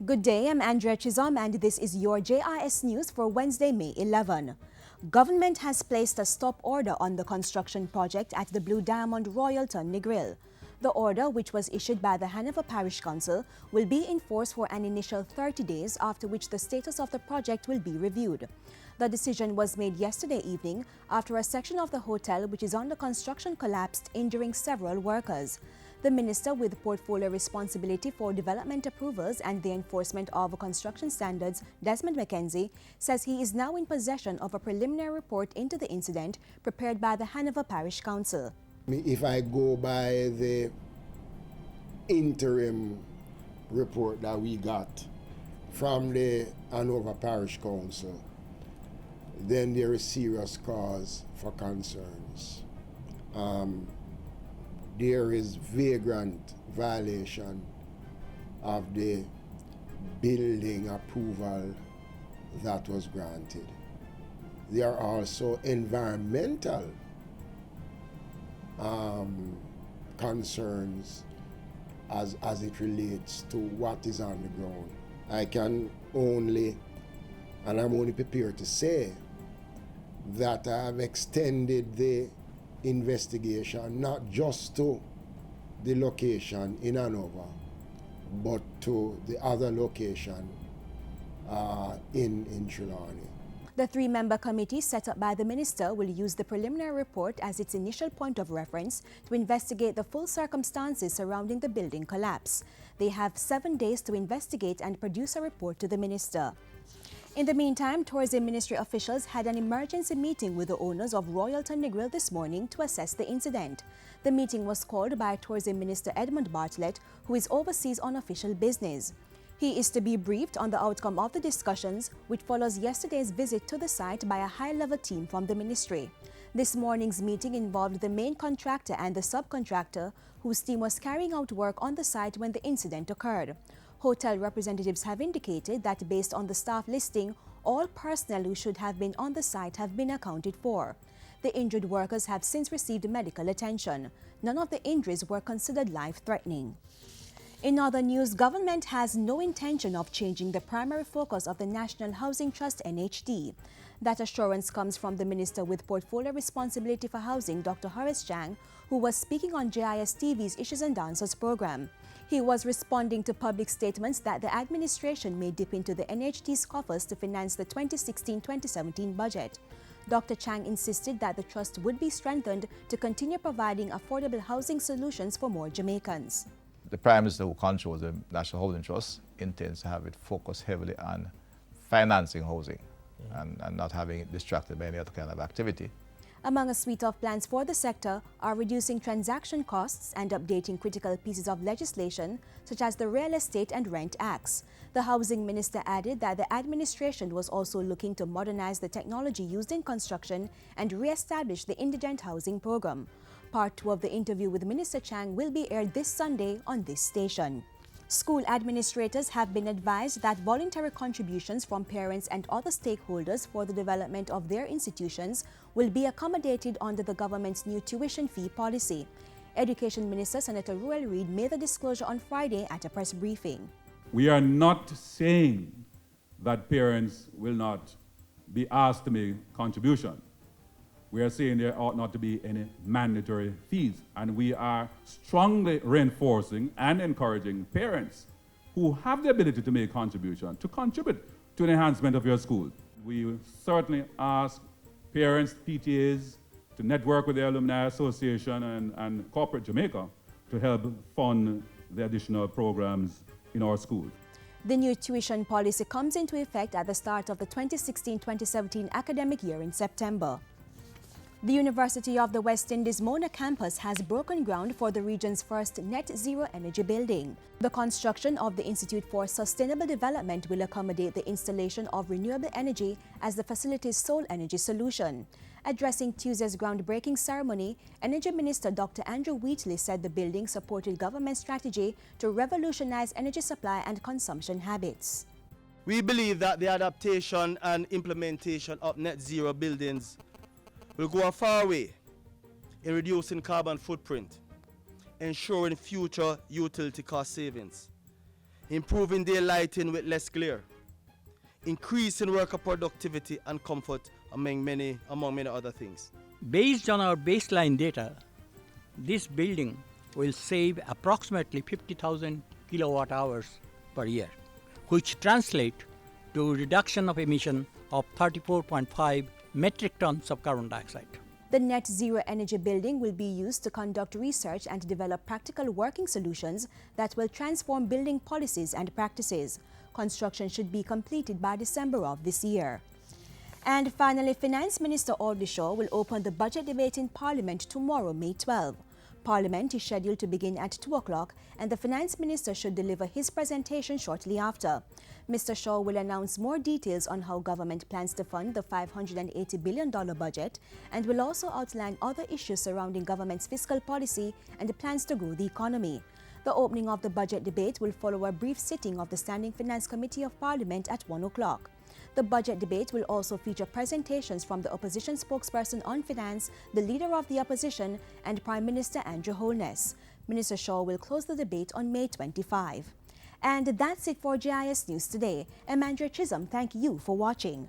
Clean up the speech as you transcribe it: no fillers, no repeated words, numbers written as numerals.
Good day, I'm Andrea Chisholm and this is your JIS News for Wednesday, May 11. Government has placed a stop order on the construction project at the Blue Diamond Royalton, Negril. The order, which was issued by the Hanover Parish Council, will be in force for an initial 30 days, after which the status of the project will be reviewed. The decision was made yesterday evening after a section of the hotel which is under construction collapsed, injuring several workers. The Minister with portfolio responsibility for development approvals and the enforcement of construction standards, Desmond McKenzie, says he is now in possession of a preliminary report into the incident prepared by the Hanover Parish Council. If I go by the interim report that we got from the Hanover Parish Council, then there is serious cause for concerns. There is vagrant violation of the building approval that was granted. There are also environmental concerns as it relates to what is on the ground. I can only, and I'm only prepared to say, that I have extended the investigation not just to the location in Hanover, but to the other location in Trelawney. The three-member committee set up by the Minister will use the preliminary report as its initial point of reference to investigate the full circumstances surrounding the building collapse. They have 7 days to investigate and produce a report to the Minister. In the meantime, Tourism Ministry officials had an emergency meeting with the owners of Royalton Negril this morning to assess the incident. The meeting was called by Tourism Minister Edmund Bartlett, who is overseas on official business. He is to be briefed on the outcome of the discussions, which follows yesterday's visit to the site by a high-level team from the ministry. This morning's meeting involved the main contractor and the subcontractor, whose team was carrying out work on the site when the incident occurred. Hotel representatives have indicated that based on the staff listing, all personnel who should have been on the site have been accounted for. The injured workers have since received medical attention. None of the injuries were considered life-threatening. In other news, government has no intention of changing the primary focus of the National Housing Trust NHT. That assurance comes from the Minister with portfolio responsibility for housing, Dr. Horace Chang, who was speaking on JIS TV's Issues and Answers program. He was responding to public statements that the administration may dip into the NHT's coffers to finance the 2016-2017 budget. Dr. Chang insisted that the trust would be strengthened to continue providing affordable housing solutions for more Jamaicans. The Prime Minister, who controls the National Housing Trust, intends to have it focus heavily on financing housing and not having it distracted by any other kind of activity. Among a suite of plans for the sector are reducing transaction costs and updating critical pieces of legislation, such as the Real Estate and Rent Acts. The Housing Minister added that the administration was also looking to modernize the technology used in construction and re-establish the indigent housing program. Part 2 of the interview with Minister Chang will be aired this Sunday on this station. School administrators have been advised that voluntary contributions from parents and other stakeholders for the development of their institutions will be accommodated under the government's new tuition fee policy. Education Minister Senator Ruel Reid made the disclosure on Friday at a press briefing. We are not saying that parents will not be asked to make contributions. We are saying there ought not to be any mandatory fees, and we are strongly reinforcing and encouraging parents who have the ability to make contribution to contribute to the enhancement of your school. We certainly ask parents, PTAs, to network with the Alumni Association and Corporate Jamaica to help fund the additional programs in our schools. The new tuition policy comes into effect at the start of the 2016-2017 academic year in September. The University of the West Indies Mona campus has broken ground for the region's first net zero energy building. The construction of the Institute for Sustainable Development will accommodate the installation of renewable energy as the facility's sole energy solution. Addressing Tuesday's groundbreaking ceremony, Energy Minister Dr. Andrew Wheatley said the building supported government strategy to revolutionize energy supply and consumption habits. We believe that the adaptation and implementation of net zero buildings will go a far way in reducing carbon footprint, ensuring future utility cost savings, improving their lighting with less glare, increasing worker productivity and comfort among many other things. Based on our baseline data, this building will save approximately 50,000 kilowatt hours per year, which translate to reduction of emission of 34.5 metric tons of carbon dioxide. The net zero energy building will be used to conduct research and develop practical working solutions that will transform building policies and practices. Construction should be completed by December of this year. And finally, Finance Minister Audley Shaw will open the budget debate in Parliament tomorrow, May 12. Parliament is scheduled to begin at 2 o'clock and the Finance Minister should deliver his presentation shortly after. Mr. Shaw will announce more details on how government plans to fund the $580 billion budget and will also outline other issues surrounding government's fiscal policy and the plans to grow the economy. The opening of the budget debate will follow a brief sitting of the Standing Finance Committee of Parliament at 1 o'clock. The budget debate will also feature presentations from the opposition spokesperson on finance, the leader of the opposition, and Prime Minister Andrew Holness. Minister Shaw will close the debate on May 25. And that's it for JIS News today. I'm Andrea Chisholm. Thank you for watching.